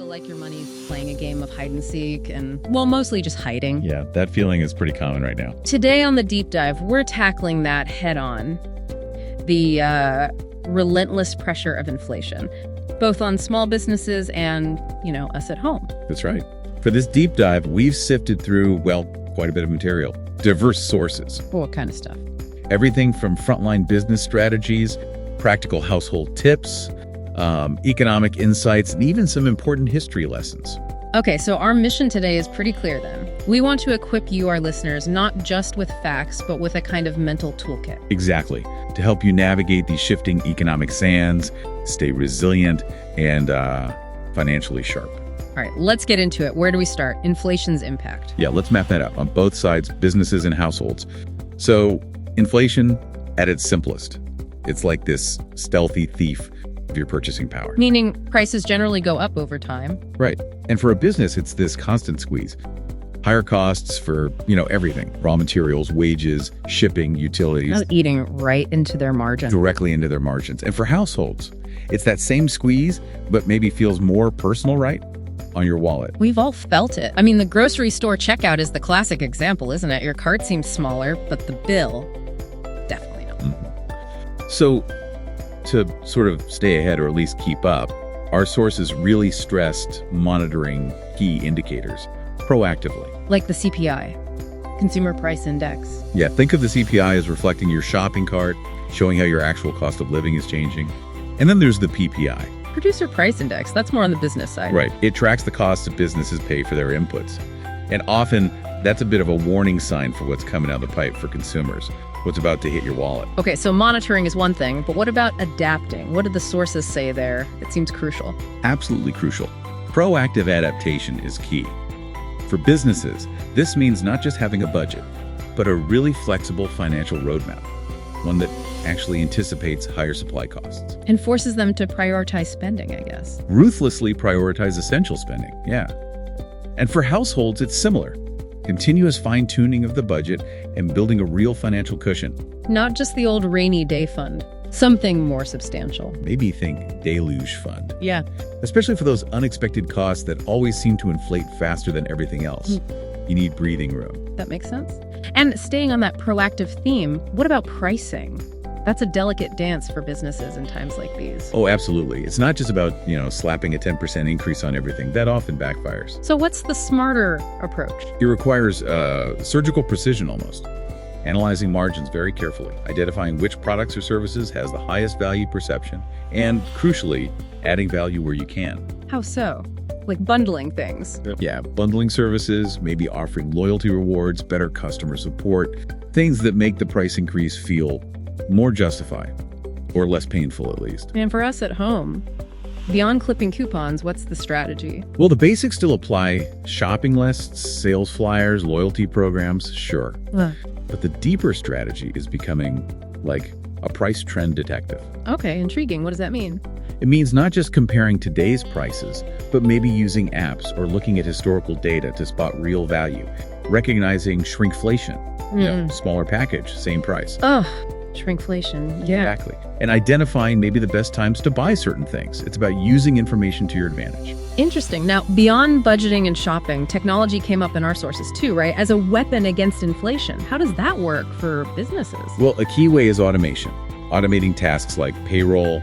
like your money's playing a game of hide and seek and, well, mostly just hiding. Yeah, that feeling is pretty common right now. Today on the deep dive, we're tackling that head on. The relentless pressure of inflation, both on small businesses and, us at home. That's right. For this deep dive, we've sifted through, well, quite a bit of material, diverse sources. What kind of stuff? Everything from frontline business strategies, practical household tips, economic insights, and even some important history lessons. Okay, so our mission today is pretty clear then. We want to equip you, our listeners, not just with facts, but with a kind of mental toolkit. Exactly. To help you navigate these shifting economic sands, stay resilient, and financially sharp. All right, let's get into it. Where do we start? Inflation's impact. Yeah, let's map that out on both sides, businesses and households. So, inflation at its simplest. It's like this stealthy thief of your purchasing power. Meaning prices generally go up over time. Right. And for a business, it's this constant squeeze. Higher costs for, everything. Raw materials, wages, shipping, utilities. Eating right into their margin. Directly into their margins. And for households, it's that same squeeze, but maybe feels more personal, right? On your wallet. We've all felt it. I mean, the grocery store checkout is the classic example, isn't it? Your cart seems smaller, but the bill, definitely not. Mm-hmm. So, to sort of stay ahead or at least keep up, our sources really stressed monitoring key indicators proactively. Like the CPI, Consumer Price Index. Yeah, think of the CPI as reflecting your shopping cart, showing how your actual cost of living is changing. And then there's the PPI. Producer Price Index, that's more on the business side. Right. It tracks the costs that businesses pay for their inputs. And often, that's a bit of a warning sign for what's coming down the pipe for consumers, what's about to hit your wallet. Okay, so monitoring is one thing, but what about adapting? What did the sources say there? It seems crucial. Absolutely crucial. Proactive adaptation is key. For businesses, this means not just having a budget, but a really flexible financial roadmap, one that actually anticipates higher supply costs. And forces them to prioritize spending, I guess. Ruthlessly prioritize essential spending, yeah. And for households, it's similar. Continuous fine-tuning of the budget and building a real financial cushion. Not just the old rainy day fund. Something more substantial. Maybe think deluge fund. Yeah. Especially for those unexpected costs that always seem to inflate faster than everything else. You need breathing room. That makes sense. And staying on that proactive theme, what about pricing? That's a delicate dance for businesses in times like these. Oh, absolutely. It's not just about, slapping a 10% increase on everything. That often backfires. So what's the smarter approach? It requires surgical precision almost. Analyzing margins very carefully, identifying which products or services has the highest value perception, and crucially, adding value where you can. How so? Like bundling things? Yeah, bundling services, maybe offering loyalty rewards, better customer support, things that make the price increase feel more justified, or less painful at least. And for us at home, beyond clipping coupons, what's the strategy? Well, the basics still apply. Shopping lists, sales flyers, loyalty programs, sure. But the deeper strategy is becoming like a price trend detective. Okay, intriguing. What does that mean? It means not just comparing today's prices, but maybe using apps or looking at historical data to spot real value, recognizing shrinkflation, smaller package, same price. Shrinkflation, yeah. Exactly. And identifying maybe the best times to buy certain things. It's about using information to your advantage. Interesting. Now, beyond budgeting and shopping, technology came up in our sources too, right? As a weapon against inflation. How does that work for businesses? Well, a key way is automation. Automating tasks like payroll,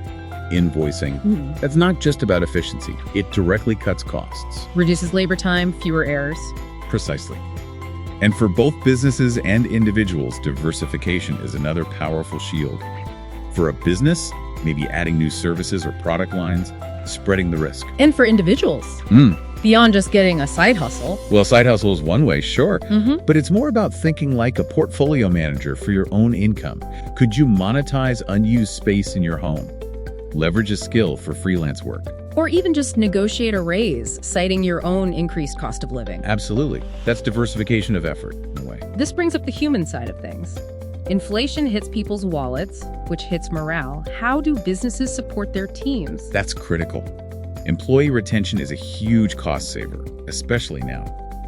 invoicing. That's not just about efficiency. It directly cuts costs. Reduces labor time, fewer errors. Precisely. And for both businesses and individuals, diversification is another powerful shield. For a business, maybe adding new services or product lines, spreading the risk. And for individuals, beyond just getting a side hustle. Well, side hustle is one way, sure. But it's more about thinking like a portfolio manager for your own income. Could you monetize unused space in your home? Leverage a skill for freelance work. Or even just negotiate a raise, citing your own increased cost of living. Absolutely. That's diversification of effort, in a way. This brings up the human side of things. Inflation hits people's wallets, which hits morale. How do businesses support their teams? That's critical. Employee retention is a huge cost saver, especially now.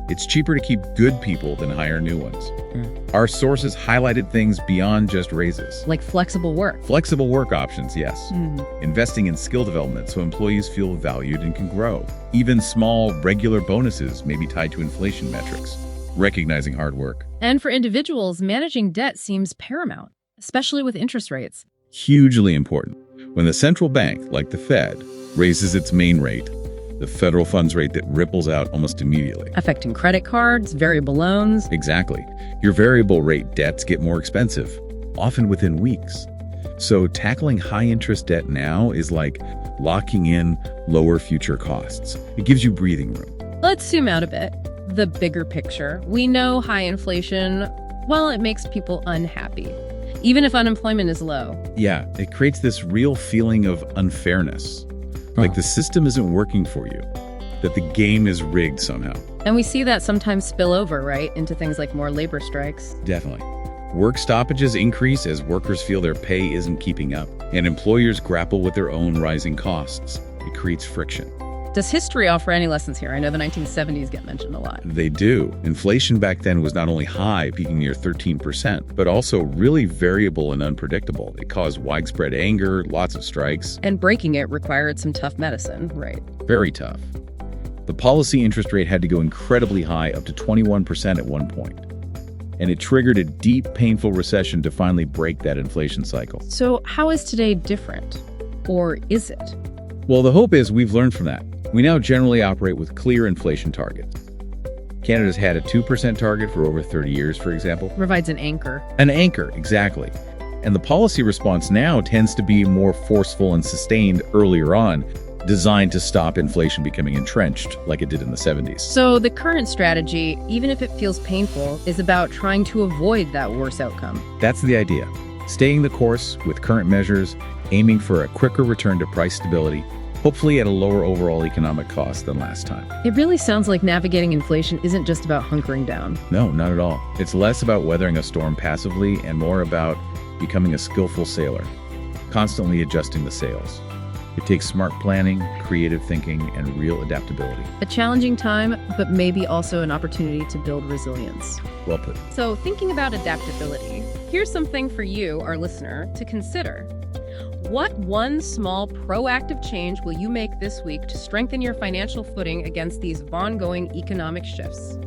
It's cheaper to keep good people than hire new ones. Mm. Our sources highlighted things beyond just raises. Like flexible work. Flexible work options, yes. Mm. Investing in skill development so employees feel valued and can grow. Even small, regular bonuses may be tied to inflation metrics, recognizing hard work. And for individuals, managing debt seems paramount, especially with interest rates. Hugely important. When the central bank, like the Fed, raises its main rate, the federal funds rate that ripples out almost immediately. Affecting credit cards, variable loans. Exactly. Your variable rate debts get more expensive, often within weeks. So tackling high-interest debt now is like locking in lower future costs. It gives you breathing room. Let's zoom out a bit. The bigger picture. We know high inflation, well, it makes people unhappy, even if unemployment is low. Yeah, it creates this real feeling of unfairness. Like the system isn't working for you, that the game is rigged somehow. And we see that sometimes spill over, right, into things like more labor strikes. Definitely. Work stoppages increase as workers feel their pay isn't keeping up, and employers grapple with their own rising costs. It creates friction. Does history offer any lessons here? I know the 1970s get mentioned a lot. They do. Inflation back then was not only high, peaking near 13%, but also really variable and unpredictable. It caused widespread anger, lots of strikes. And breaking it required some tough medicine, right? Very tough. The policy interest rate had to go incredibly high, up to 21% at one point. And it triggered a deep, painful recession to finally break that inflation cycle. So how is today different? Or is it? Well, the hope is we've learned from that. We now generally operate with clear inflation targets. Canada's had a 2% target for over 30 years, for example. Provides an anchor. An anchor, exactly. And the policy response now tends to be more forceful and sustained earlier on, designed to stop inflation becoming entrenched like it did in the 70s. So the current strategy, even if it feels painful, is about trying to avoid that worse outcome. That's the idea. Staying the course with current measures, aiming for a quicker return to price stability, hopefully at a lower overall economic cost than last time. It really sounds like navigating inflation isn't just about hunkering down. No, not at all. It's less about weathering a storm passively and more about becoming a skillful sailor, constantly adjusting the sails. It takes smart planning, creative thinking, and real adaptability. A challenging time, but maybe also an opportunity to build resilience. Well put. So thinking about adaptability, here's something for you, our listener, to consider. What one small proactive change will you make this week to strengthen your financial footing against these ongoing economic shifts?